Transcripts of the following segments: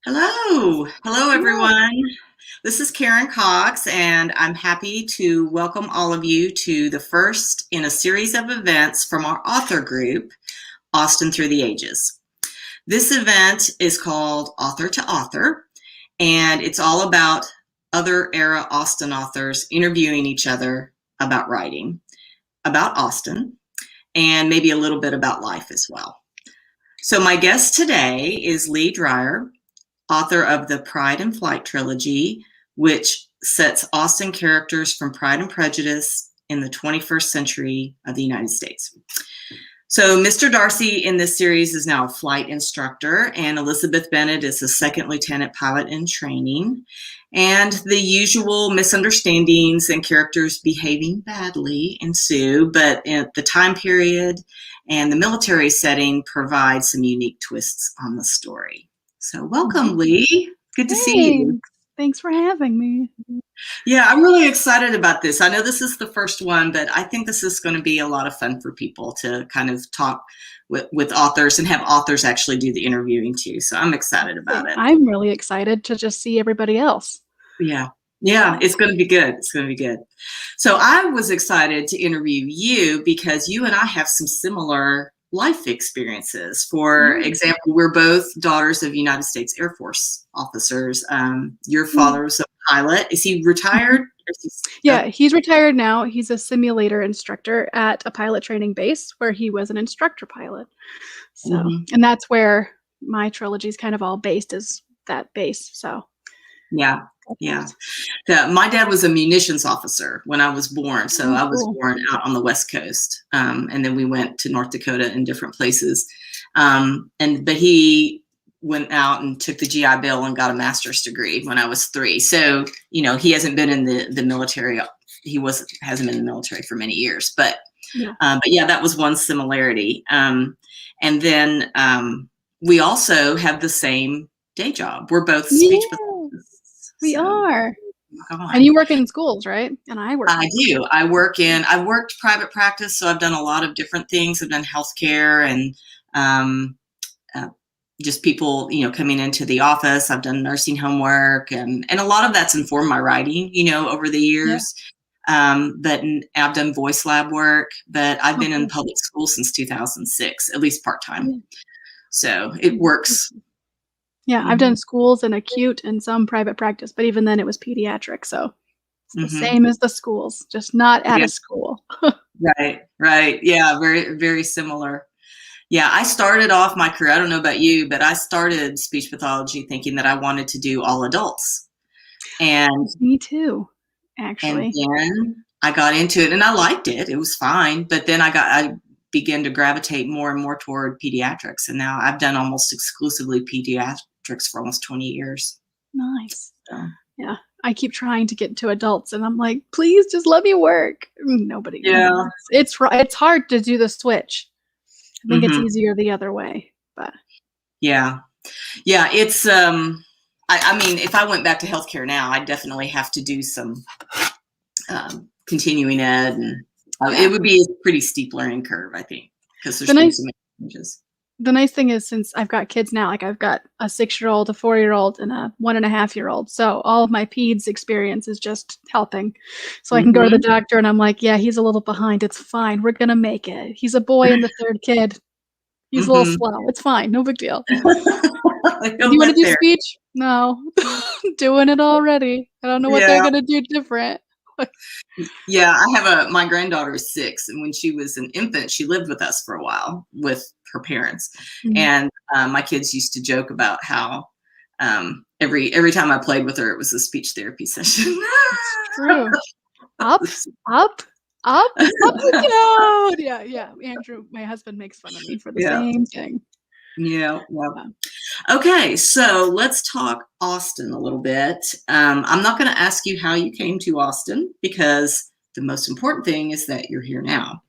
Hello Hello. everyone. This is Karen Cox, and I'm happy to welcome all of you to the first in a series of events from our author group, Austen Through the Ages. This event is called Author2Author, and it's all about other era Austen authors interviewing each other about writing, about Austen, and maybe a little bit about life as well. So my guest today is Leigh Dreyer, author of the Pride and Flight trilogy, which sets Austen characters from Pride and Prejudice in the 21st century of the United States. So Mr. Darcy in this series is now a flight instructor, and Elizabeth Bennet is a second lieutenant pilot in training. And the usual misunderstandings and characters behaving badly ensue, but the time period and the military setting provide some unique twists on the story. So welcome, Mhm. Leigh. Good to see you. Thanks. Thanks for having me. Yeah, I'm really excited about this. I know this is the first one, but I think this is going to be a lot of fun for people to kind of talk with authors and have authors actually do the interviewing too. So I'm excited about it. I'm really excited to just see everybody else. Yeah. Yeah, it's going to be good. It's going to be good. So I was excited to interview you because you and I have some similar life experiences. For Yeah. example, we're both daughters of United States Air Force officers. Your Yeah. father was a pilot. Is he retired? Mhm. Or is he, Yeah, he's retired now. He's a simulator instructor at a pilot training base where he was an instructor pilot. So, mhm. and that's where my trilogy is kind of all based, is that base. So, Yeah, that's yeah. nice. My dad was a munitions officer when I was born, so Oh, I was cool. born out on the West Coast, and then we went to North Dakota and different places. But he went out and took the GI Bill and got a master's degree when I was 3. So he hasn't been in the military. He hasn't been in the military for many years, Yeah. but yeah, that was one similarity. And then we also have the same day job. We're both speech Yeah, pathologists. we So are. come And on. you work in schools, right? And I work I in schools. do. I've worked private practice, so I've done a lot of different things. I've done healthcare and um, uh, just people, coming into the office. I've done nursing home work, and a lot of that's informed my writing, over the Yeah. years. But I've done voice lab work, but I've Oh, been in cool. public school since 2006, at least part time. Yeah. So it works. Yeah, I've Hmm. done schools and acute and some private practice, but even then it was pediatric, so it's the Hmm. same as the schools, just not at Yeah. a school. Right. Right. Yeah. Very, very similar. Yeah, I started off my career, I don't know about you, but I started speech pathology thinking that I wanted to do all adults. And Me too, and actually. then I got into it and I liked it. It was fine, but then I began to gravitate more and more toward pediatrics, and now I've done almost exclusively pediatrics for almost 20 years. Nice. So, Yeah, I keep trying to get to adults, and I'm like, "Please just let me work." Nobody yeah. wants. It's hard to do the switch. I think it's Hmm. easier the other way, but Yeah. Yeah, it's I mean, if I went back to healthcare now, I'd definitely have to do some continuing ed, and it yeah. would be a pretty steep learning curve, I think, because The there's been nice so many changes. the nice thing is, since I've got kids now, like I've got a 6-year-old, a 4-year-old, and a 1.5-year-old. So all of my peds experience is just helping. So I can go to the Hmm. doctor and I'm like, yeah, he's a little behind. It's fine. We're gonna make it. He's a boy and the third kid. He's a little Hmm. slow. It's fine. No big deal. Do He'll you want to get do there. speech? No. Doing it already. I don't know what they're Yeah, gonna do different. yeah. I have my granddaughter is 6, and when she was an infant, she lived with us for a while with her parents, Mhm. and my kids used to joke about how every time I played with her, it was a speech therapy session. It's true. Up, up, up you go. Yeah, yeah. Andrew, my husband, makes fun of me for the Yeah, same thing. yeah, yeah. Yeah. Okay, so let's talk Austen a little bit. I'm not going to ask you how you came to Austen because the most important thing is that you're here now.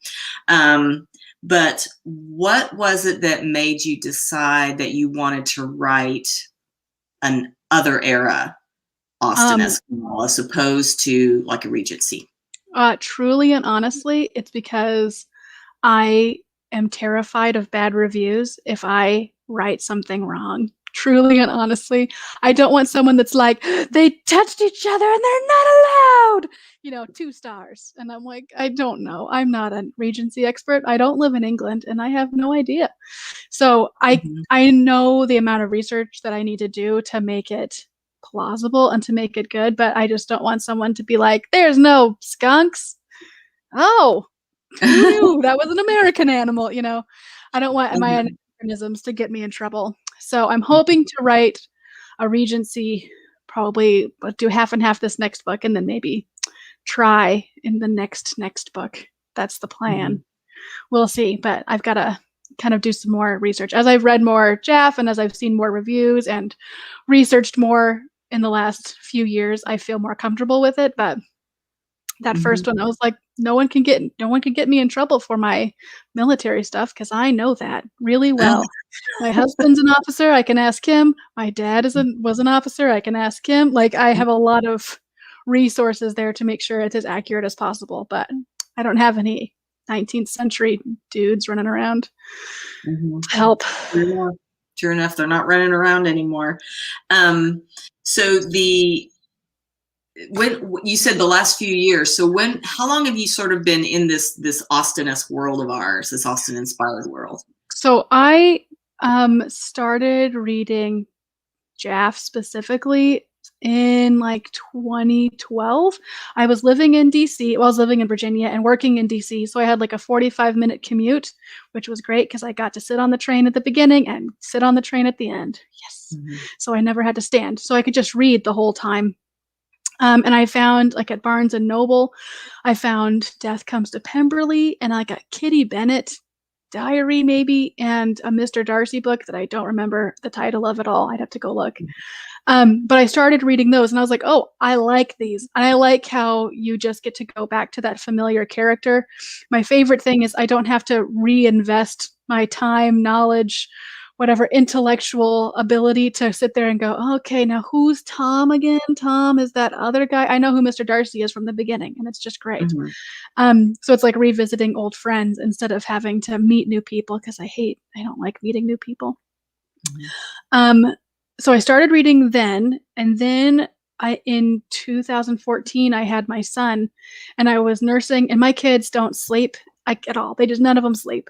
Um, but what was it that made you decide that you wanted to write an other era Austen Um, as opposed to like a Regency? Truly and honestly, it's because I am terrified of bad reviews if I write something wrong. Truly and honestly, I don't want someone that's like, they touched each other and they're not allowed, 2 stars. And I'm like, I don't know. I'm not a Regency expert. I don't live in England and I have no idea. So Mhm. I know the amount of research that I need to do to make it plausible and to make it good, but I just don't want someone to be like, there's no skunks. Oh, who knew that was an American animal, I don't want my Mhm. anachronisms to get me in trouble. So I'm hoping to write a Regency, probably do half and half this next book, and then maybe try in the next book. That's the Mhm. plan. We'll see, but I've got to kind of do some more research. As I've read more Jaff and as I've seen more reviews and researched more in the last few years, I feel more comfortable with it, but that Mhm. first one, I was like, no one can get me in trouble for my military stuff because I know that really well. My husband's an officer, I can ask him. My dad was an officer, I can ask him. Like, I have a lot of resources there to make sure it's as accurate as possible, but I don't have any 19th century dudes running around Mhm. to help. Sure enough. Sure enough, they're not running around anymore. Um, so when you said the last few years, so how long have you sort of been in this Austen-esque world of ours, this Austen-inspired world? So I started reading Jaff specifically in like 2012. I was living in DC. Well, I was living in Virginia and working in DC. So I had like a 45-minute commute, which was great because I got to sit on the train at the beginning and sit on the train at the end. Yes. Mhm. So I never had to stand. So I could just read the whole time. And I found, like, at Barnes and Noble, I found Death Comes to Pemberley and like a Kitty Bennett diary maybe and a Mr. Darcy book that I don't remember the title of at all. I'd have to go look. But I started reading those and I was like, oh, I like these. And I like how you just get to go back to that familiar character. My favorite thing is I don't have to reinvest my time, knowledge, whatever intellectual ability to sit there and go, okay, now who's Tom again? Tom is that other guy. I know who Mr. Darcy is from the beginning, and it's just great. Mhm. So it's like revisiting old friends instead of having to meet new people because I don't like meeting new people. Mhm. Um, so I started reading then, and then in 2014 I had my son, and I was nursing, and my kids don't sleep at all. They just none of them sleep.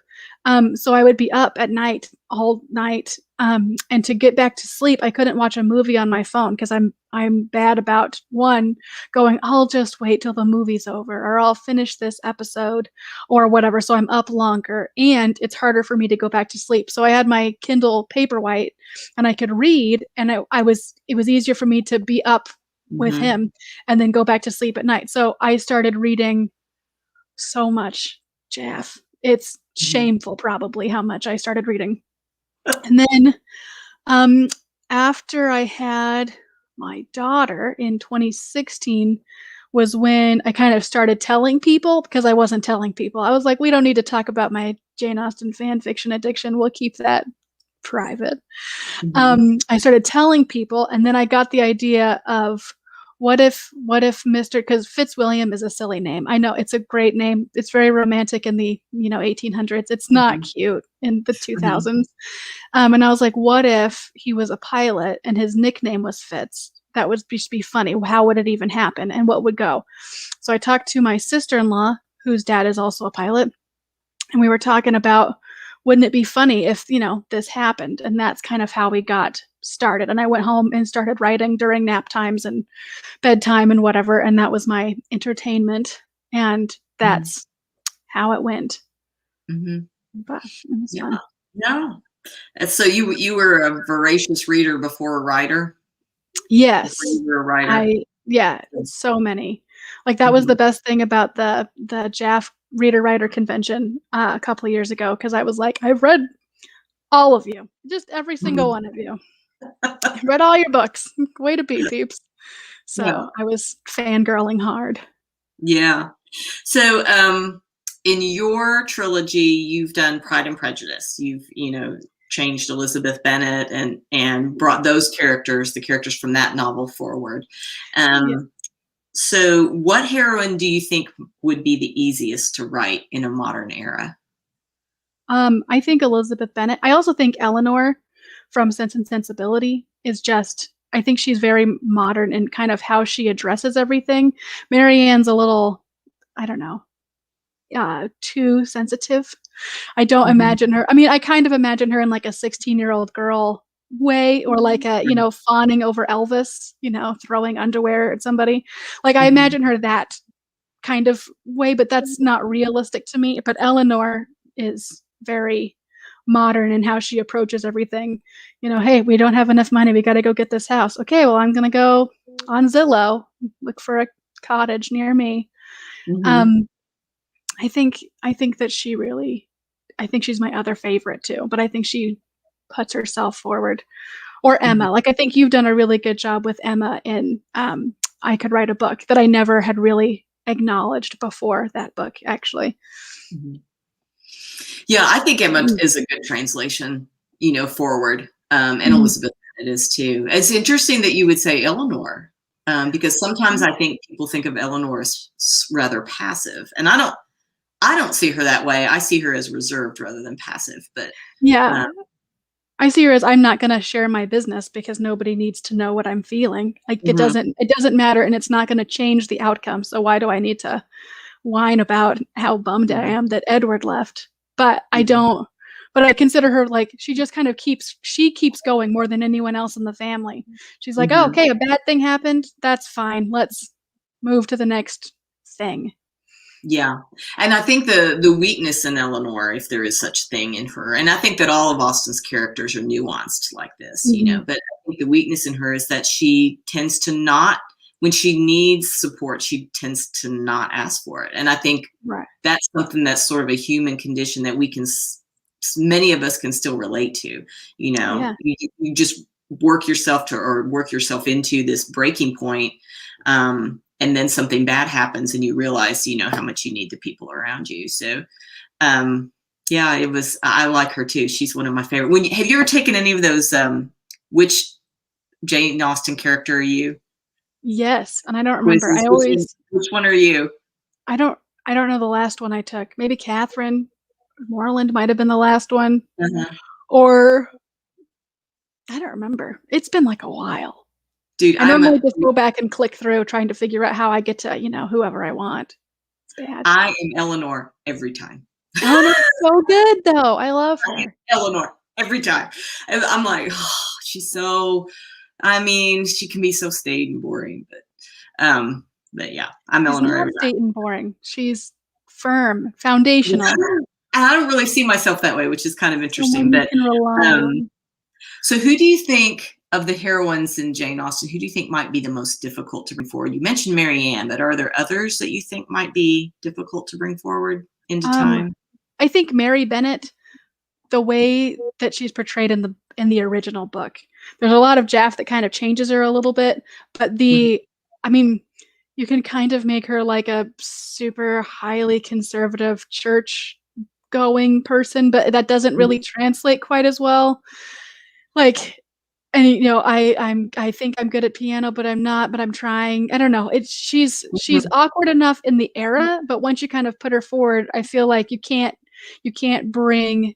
So I would be up at night all night, and to get back to sleep, I couldn't watch a movie on my phone because I'm bad about one going. I'll just wait till the movie's over, or I'll finish this episode, or whatever. So I'm up longer, and it's harder for me to go back to sleep. So I had my Kindle Paperwhite and I could read and it was easier for me to be up with Mhm. him and then go back to sleep at night. So I started reading so much Jaff. It's Mhm. shameful probably how much I started reading. And then um after I had my daughter in 2016 was when I kind of started telling people because I wasn't telling people. I was like, we don't need to talk about my Jane Austen fan fiction addiction. We'll keep that private. Mhm. I started telling people, and then I got the idea of what if Mr. because Fitzwilliam is a silly name. I know it's a great name. It's very romantic in the 1800s. It's not Mhm. cute in the Mhm. 2000s. And I was like, what if he was a pilot and his nickname was Fitz? That would just be funny. How would it even happen? And what would go? So I talked to my sister-in-law, whose dad is also a pilot, and we were talking about wouldn't it be funny if this happened, and that's kind of how we got started. And I went home and started writing during nap times and bedtime and whatever, and that was my entertainment, and Mhm. that's how it went. Mhm. But it was Yeah. fun. Yeah. And so you were a voracious reader before a writer? Before Yes. you were a writer? I Yeah, so many. Like, that was the Mhm. best thing about the JAF reader writer convention a couple of years ago because I was like, I've read all of you, just every single Mhm. one of you. I read all your books. Way to be, peeps. Yeah. So I was fangirling hard. Yeah. So, in your trilogy, you've done Pride and Prejudice. You've, changed Elizabeth Bennet and brought those characters, the characters from that novel forward. Yeah. Um, so what heroine do you think would be the easiest to write in a modern era? I think Elizabeth Bennet. I also think Eleanor from Sense and Sensibility is just, I think she's very modern in kind of how she addresses everything. Marianne's a little, I don't know, too sensitive. I don't imagine her. I mean, I kind of imagine her in like a 16-year-old girl way, or like a, fawning over Elvis, throwing underwear at somebody. Like I imagine her that kind of way, but that's not realistic to me. But Eleanor is very modern in how she approaches everything. Hey, we don't have enough money. We got to go get this house. Okay, well, I'm going to go on Zillow, look for a cottage near me. I think that she really, I think she's my other favorite too, but I think she puts herself forward. Or Emma. Like I think you've done a really good job with Emma in I Could Write a Book that I never had really acknowledged before that book, actually. Yeah, I think Emma is a good translation, forward. And Elizabeth it is too. It's interesting that you would say Eleanor, because sometimes I think people think of Eleanor as rather passive, and I don't see her that way. I see her as reserved rather than passive. But yeah, I see her as, I'm not going to share my business because nobody needs to know what I'm feeling. Like it doesn't matter, and it's not going to change the outcome. So why do I need to whine about how bummed I am that Edward left? But I don't. But I consider her like, she just kind of keeps going more than anyone else in the family. She's like, oh, okay, a bad thing happened. That's fine. Let's move to the next thing. Yeah. And I think the weakness in Eleanor, if there is such thing in her, and I think that all of Austen's characters are nuanced like this, but I think the weakness in her is that she tends to not, when she needs support, she tends to not ask for it. And I think that's something that's sort of a human condition that many of us can still relate to. You just work yourself into this breaking point. And then something bad happens and you realize, how much you need the people around you. So, yeah, I like her too. She's one of my favorite. Have you ever taken any of those, which Jane Austen character are you? Yes. And I don't remember. Which one are you? I don't know the last one I took. Maybe Catherine Morland might've been the last one. Or I don't remember. It's been like a while. Dude, I normally just go back and click through trying to figure out how I get to, whoever I want. It's bad. I am Eleanor every time. Eleanor's so good, though. I love her. Eleanor every time. I'm like, oh, she's so, she can be so staid and boring, but yeah, I'm Eleanor every time. Staid and boring. She's firm, foundational. And I don't really see myself that way, which is kind of interesting. But so who do you think of the heroines in Jane Austen, who do you think might be the most difficult to bring forward? You mentioned Marianne, but are there others that you think might be difficult to bring forward into time? I think Mary Bennet, the way that she's portrayed in the original book, there's a lot of Jaff that kind of changes her a little bit, but you can kind of make her like a super highly conservative church going person, but that doesn't really translate quite as well. Like, and I think I'm good at piano, but I'm not, but I'm trying. I don't know. She's awkward enough in the era, but once you kind of put her forward, I feel like you can't bring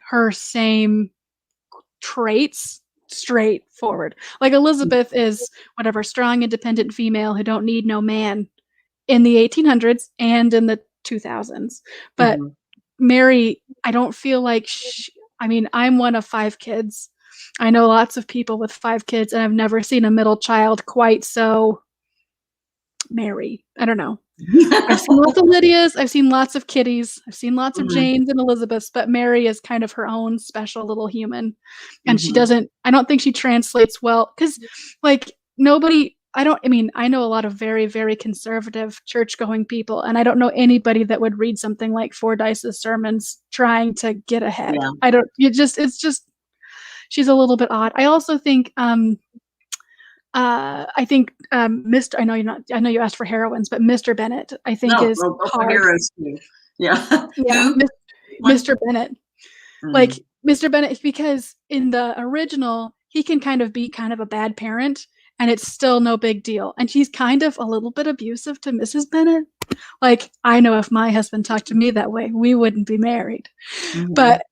her same traits straight forward. Like Elizabeth is whatever, strong, independent female who don't need no man in the 1800s and in the 2000s. But Mary, I don't feel like I'm one of 5 kids. I know lots of people with 5 kids, and I've never seen a middle child quite so Mary. I don't know. I've seen lots of Lydias. I've seen lots of Kitties. I've seen lots of Janes and Elizabeths, but Mary is kind of her own special little human. And I don't think she translates well because like I know a lot of very, very conservative church-going people, and I don't know anybody that would read something like Fordyce's sermons trying to get ahead. Yeah. She's a little bit odd. I also think Mr. I know you asked for heroines, but Mr. Bennet I think is hard. Heroes too. Yeah. Mr. Bennet. Like Mr. Bennet, because in the original he can kind of be kind of a bad parent and it's still no big deal. And he's kind of a little bit abusive to Mrs. Bennet. Like, I know if my husband talked to me that way, we wouldn't be married. But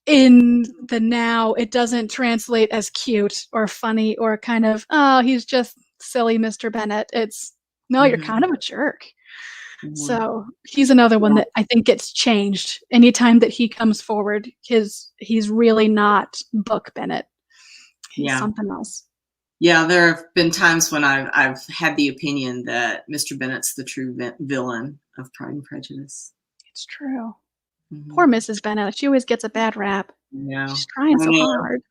in the now, it doesn't translate as cute or funny or kind of, oh, he's just silly Mr. Bennett. It's, no, you're kind of a jerk. So he's another one that I think gets changed anytime that he comes forward. He's really not Book Bennett. He's something else. Yeah, there have been times when I've had the opinion that Mr. Bennett's the true villain of Pride and Prejudice. It's true. Poor Mrs. Bennett. She always gets a bad rap. Yeah. She's trying so hard.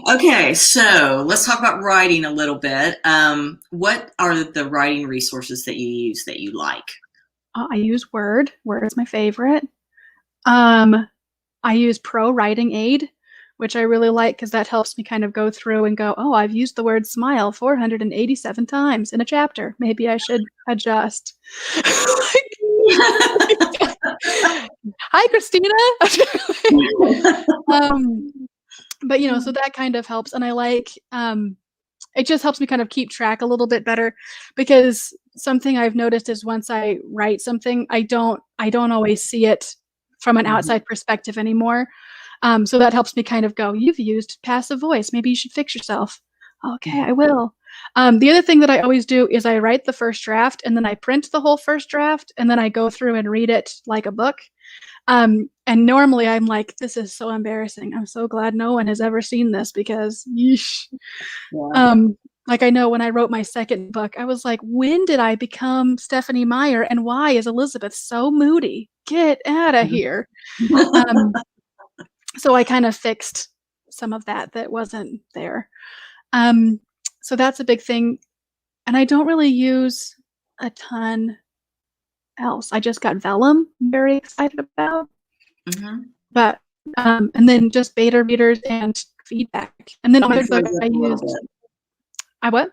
Okay, so let's talk about writing a little bit. What are the writing resources that you use that you like? I use Word. Word is my favorite. I use Pro Writing Aid, which I really like because that helps me kind of go through and go, oh, I've used the word smile 487 times in a chapter. Maybe I should adjust. Hi, Christina. But you know, so that kind of helps, and I like it just helps me kind of keep track a little bit better, because something I've noticed is once I write something, I don't always see it from an outside perspective anymore. So that helps me kind of go, you've used passive voice. Maybe you should fix yourself. Okay, I will. The other thing that I always do is I write the first draft and then I print the whole first draft and then I go through and read it like a book. And normally I'm like, this is so embarrassing. I'm so glad no one has ever seen this because yeesh. Like I know when I wrote my second book, I was like, when did I become Stephanie Meyer and why is Elizabeth so moody? Get out of here. So I kind of fixed some of that wasn't there. So that's a big thing. And I don't really use a ton else. I just got Vellum, I'm very excited about. But and then just beta readers and feedback. And then other books I used. I what?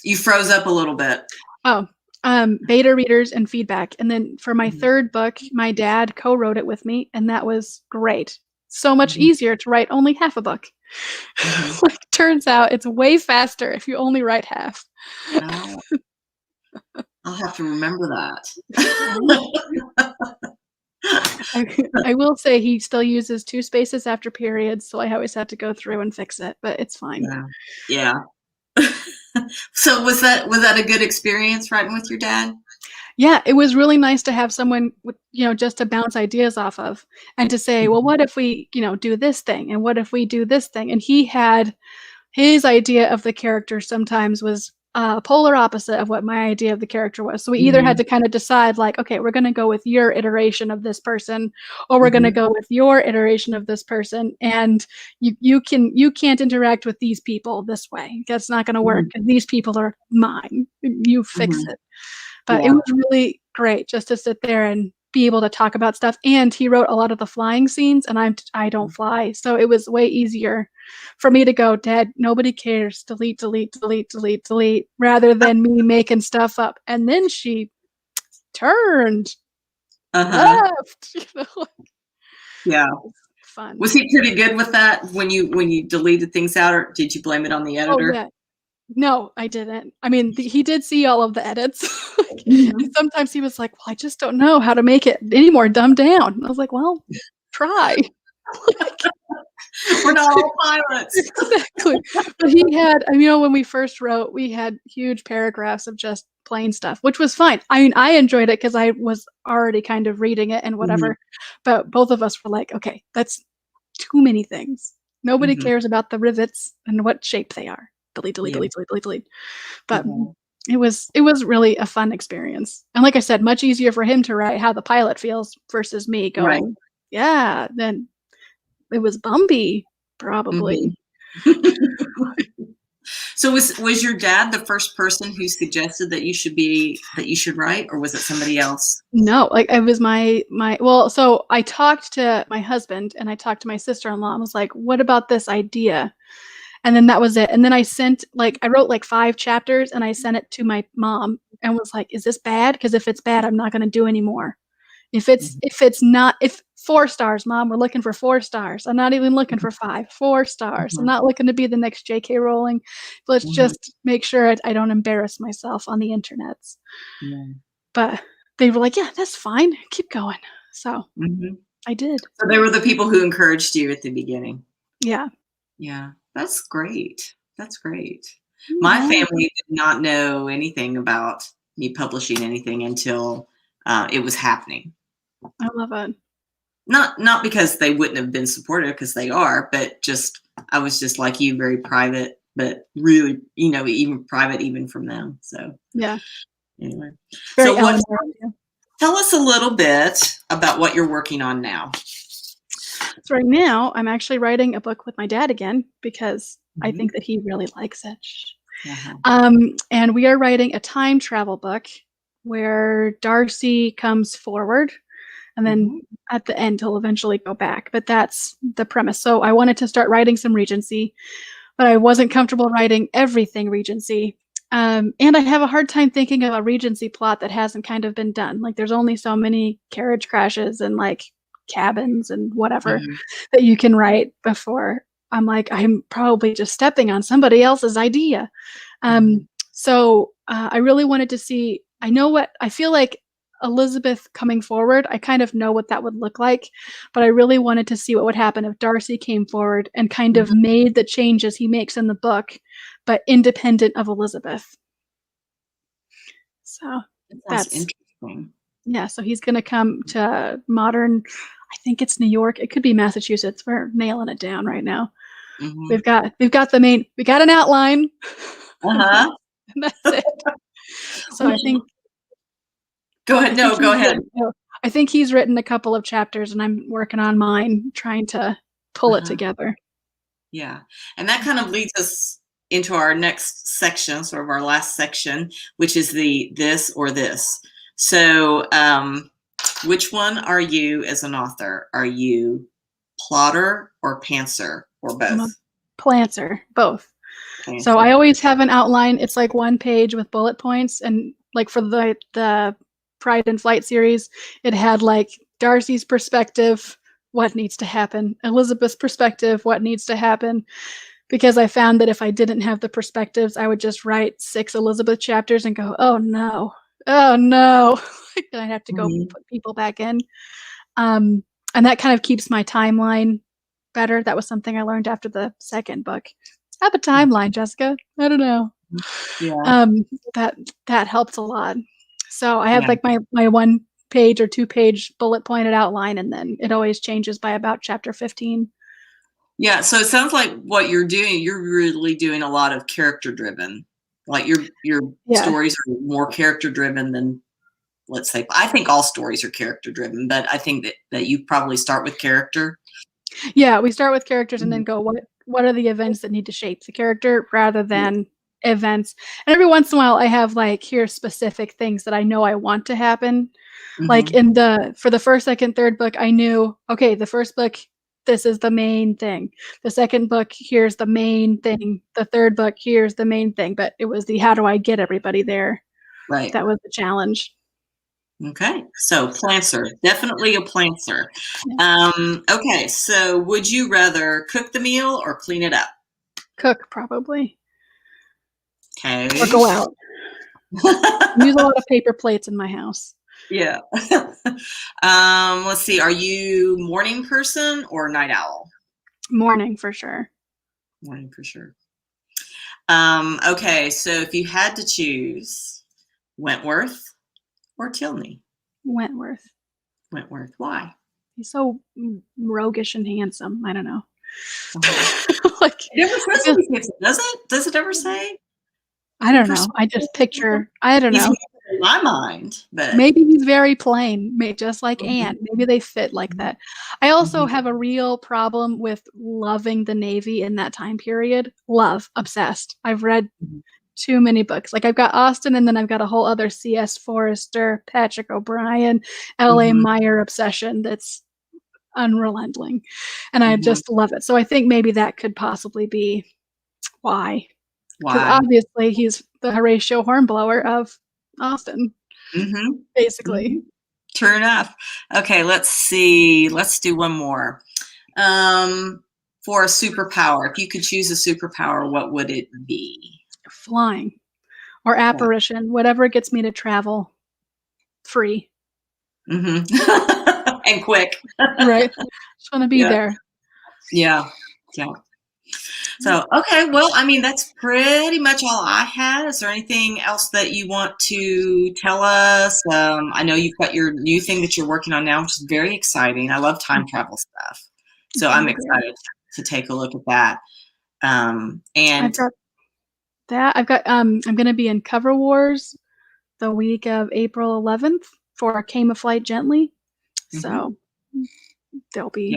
You froze up a little bit. Oh, beta readers and feedback. And then for my third book, my dad co-wrote it with me, and that was great. So much easier to write only half a book. Like, turns out it's way faster if you only write half. Oh. I'll have to remember that. I will say he still uses 2 spaces after periods, so I always have to go through and fix it, but it's fine. Yeah. So was that a good experience writing with your dad? Yeah, it was really nice to have someone with, you know, just to bounce ideas off of and to say, well, what if we, you know, do this thing? And what if we do this thing? And he had his idea of the character sometimes was polar opposite of what my idea of the character was. So we either had to kind of decide like, okay, we're going to go with your iteration of this person, or we're going to go with your iteration of this person. And you can't interact with these people this way. That's not going to work because these people are mine. You fix it. But it was really great just to sit there and be able to talk about stuff. And he wrote a lot of the flying scenes, and I don't fly. So it was way easier for me to go, Dad, nobody cares. Delete, delete, delete, delete, delete, rather than me making stuff up. And then she turned left. You know? Yeah. Fun. Was he pretty good with that when you deleted things out, or did you blame it on the editor? Oh, yeah. No, I didn't. I mean, he did see all of the edits. Sometimes he was like, well, I just don't know how to make it any more dumbed down. And I was like, well, try. We're not all pilots. Exactly. But he had, you know, when we first wrote, we had huge paragraphs of just plain stuff, which was fine. I mean, I enjoyed it because I was already kind of reading it and whatever. But both of us were like, okay, that's too many things. Nobody cares about the rivets and what shape they are. Delete, delete, delete, delete, delete, delete. But it was really a fun experience. And like I said, much easier for him to write how the pilot feels versus me going, yeah, then it was Bumby, probably. So was your dad the first person who suggested that you should write, or was it somebody else? No, like it was my well, so I talked to my husband and I talked to my sister-in-law and was like, what about this idea? And then that was it. And then I wrote like 5 chapters and I sent it to my mom and was like, is this bad? Because if it's bad, I'm not going to do anymore. If 4 stars, Mom, we're looking for 4 stars. I'm not even looking for 5, 4 stars. I'm not looking to be the next J.K. Rowling. Let's just make sure I don't embarrass myself on the internets. But they were like, yeah, that's fine. Keep going. So I did. So they were the people who encouraged you at the beginning. Yeah. Yeah, that's great. That's great. My Yeah. family did not know anything about me publishing anything until it was happening. I love it. Not because they wouldn't have been supportive, because they are, but just I was just like you, very private, but really, even private, even from them. So Yeah. anyway, Very so Eleanor. tell us a little bit about what you're working on now. So right now, I'm actually writing a book with my dad again because I Mhm. think that he really likes it. Uh-huh. And we are writing a time travel book where Darcy comes forward, and then Mhm. at the end, he'll eventually go back. But that's the premise. So I wanted to start writing some Regency, but I wasn't comfortable writing everything Regency. And I have a hard time thinking of a Regency plot that hasn't kind of been done. Like, there's only so many carriage crashes and like cabins and whatever Mhm. that you can write before I'm like, I'm probably just stepping on somebody else's idea. Mhm. So I really wanted to see. I feel like Elizabeth coming forward, I kind of know what that would look like, but I really wanted to see what would happen if Darcy came forward and kind of Mhm. made the changes he makes in the book, but independent of Elizabeth. So That sounds that's interesting. yeah. So he's going to come to modern. I think it's New York. It could be Massachusetts. We're nailing it down right now. Mhm. We got an outline. and Uh-huh. that's it. So I think Go I ahead. think No, go he's ahead. written oh, I think he's written a couple of chapters, and I'm working on mine, trying to pull it Uh-huh. together. Yeah. And that kind of leads us into our next section, sort of our last section, which is the this or this. So, which one are you as an author? Are you plotter or pantser or I'm a both? planter, both. So I Pantser. always have an outline. It's like one page with bullet points, and like for the Pride and Flight series, it had like Darcy's perspective, what needs to happen, Elizabeth's perspective, what needs to happen, because I found that if I didn't have the perspectives, I would just write 6 Elizabeth chapters and go, "Oh no. Oh no." Then I'd have to go Mhm. put people back in. Um, and that kind of keeps my timeline better. That was something I learned after the second book. Have a timeline, Jessica. I don't know. Yeah. Um, that that helped a lot. So I have Yeah. like my 1 page or 2 page bullet pointed outline, and then it always changes by about chapter 15. Yeah. So it sounds like what you're really doing a lot of character driven. Like your Yeah. stories are more character driven than, let's say, I think all stories are character driven, but I think that you probably start with character. Yeah, we start with characters and then Mhm. go, what are the events that need to shape the character rather than events. And every once in a while I have like, here's specific things that I know I want to happen. Like Mhm. for the first, second, third book, I knew, okay, the first book, this is the main thing. The second book, here's the main thing. The third book, here's the main thing. But it was the how do I get everybody there? Right. That was the challenge. Okay. So So planter, definitely a planter. yeah. Okay. So would you rather cook the meal or clean it up? Cook probably. Or Okay. go out. Use a lot of paper plates in my house. Yeah. Let's see. Are you morning person or night owl? Morning for sure. Morning for sure. Okay. So if you had to choose Wentworth or Tilney? Wentworth. Wentworth. Why? He's so roguish and handsome. I don't know. Uh-huh. Like, It never I says feel, what he thinks, does it? Does it ever say? I The don't know. I perspective? just picture, I don't He's know. handsome in my mind, but Maybe he's very plain, just like mhm, Anne. Maybe they fit like that. I also mhm, have a real problem with loving the Navy in that time period. Love, obsessed. I've read mhm, too many books. Like I've got Austen, and then I've got a whole other C.S. Forester, Patrick O'Brien, L.A. mhm, Meyer obsession that's unrelenting. And I mhm. just love it. So I think maybe that could possibly be why. Because Why? obviously he's the Horatio Hornblower of Austen, Mhm, basically. mhm. True enough. Okay, let's see. Let's do one more. Um, for a superpower, if you could choose a superpower, what would it be? Flying or What? apparition, whatever gets me to travel free. Mhm. and quick. Right. Just want to be Yeah. there. Yeah. Yeah. So, okay. Well, I mean, that's pretty much all I had. Is there anything else that you want to tell us? I know you've got your new thing that you're working on now, which is very exciting. I love time travel stuff. So I'm excited to take a look at that. And I've got that. I'm going to be in Cover Wars the week of April 11th for Came a Flight Gently. So there'll be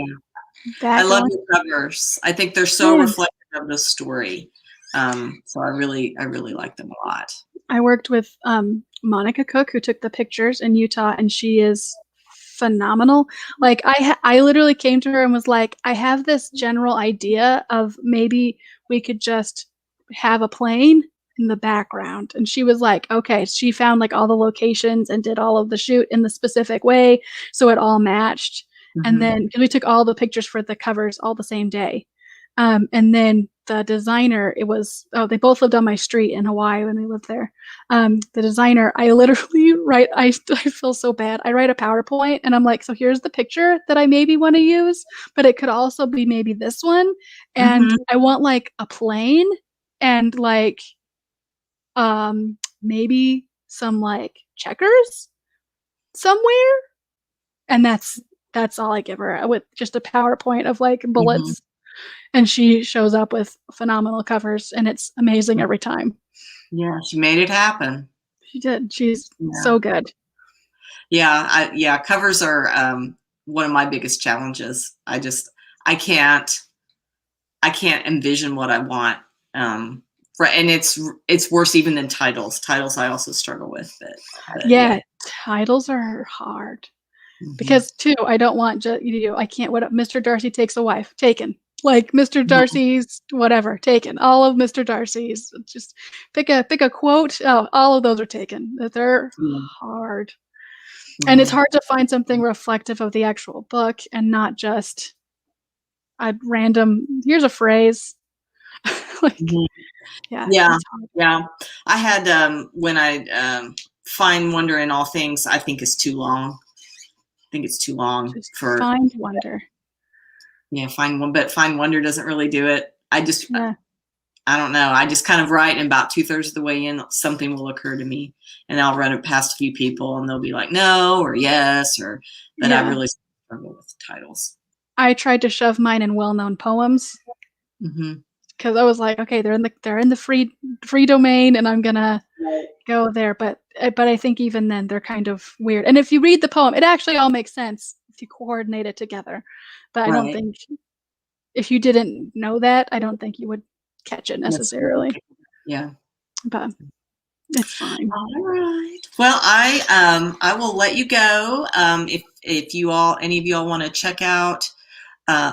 that. I love your covers. I think they're so reflective of the story. So I really like them a lot. I worked with Monica Cook, who took the pictures in Utah, and she is phenomenal. Like I literally came to her and was like, I have this general idea of maybe we could just have a plane in the background. And she was like, okay. She found like all the locations and did all of the shoot in the specific way, so it all matched. And then we took all the pictures for the covers all the same day. And then the designer, they both lived on my street in Hawaii when they lived there. The designer, I literally I feel so bad. I write a PowerPoint and I'm like, so here's the picture that I maybe want to use, but it could also be maybe this one. And I want like a plane and like, maybe some like checkers somewhere. And that's all I give her, with just a PowerPoint of like bullets. And she shows up with phenomenal covers, and it's amazing every time. Yeah, she made it happen. She did. She's so good. Yeah, covers are one of my biggest challenges. I can't envision what I want. And it's worse even than titles. Titles I also struggle with. But titles are hard. Because too, I don't want I can't. What Mr. Darcy takes a wife, taken. Like Mr. Darcy's whatever, taken. All of Mr. Darcy's, just pick a quote. Oh, all of those are taken. They're hard, and it's hard to find something reflective of the actual book and not just a random. Here's a phrase. Yeah. I had when I find wonder in all things, I think is too long. I think it's too long for find wonder. Yeah, find wonder doesn't really do it. I don't know. I just kind of write, and about 2/3 of the way in, something will occur to me, and I'll run it past a few people, and they'll be like, "No," or "Yes," or. But I really struggle with titles. I tried to shove mine in well-known poems because I was like, okay, they're in the free domain, and I'm gonna go there. But I think even then they're kind of weird. And if you read the poem, it actually all makes sense if you coordinate it together. But I don't think, if you didn't know that, I don't think you would catch it necessarily. Yeah. But it's fine. All right. Well, I will let you go. If any of you all want to check out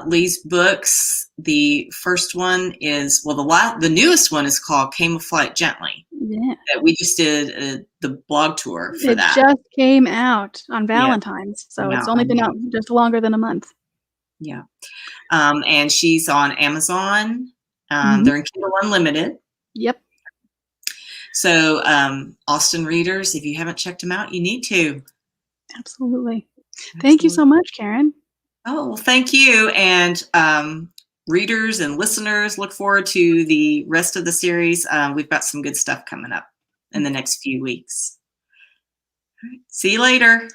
Leigh's books, the first one is, the newest one is called Came a Flight Gently. Yeah. We just did the blog tour for that. It just came out on Valentine's, so it's only been out just longer than a month. Yeah. And she's on Amazon. They're in Kindle Unlimited. Yep. So Austen readers, if you haven't checked them out, you need to. Absolutely. Thank you so much, Karen. Oh, well, thank you. And readers and listeners, look forward to the rest of the series. We've got some good stuff coming up in the next few weeks. All right. See you later.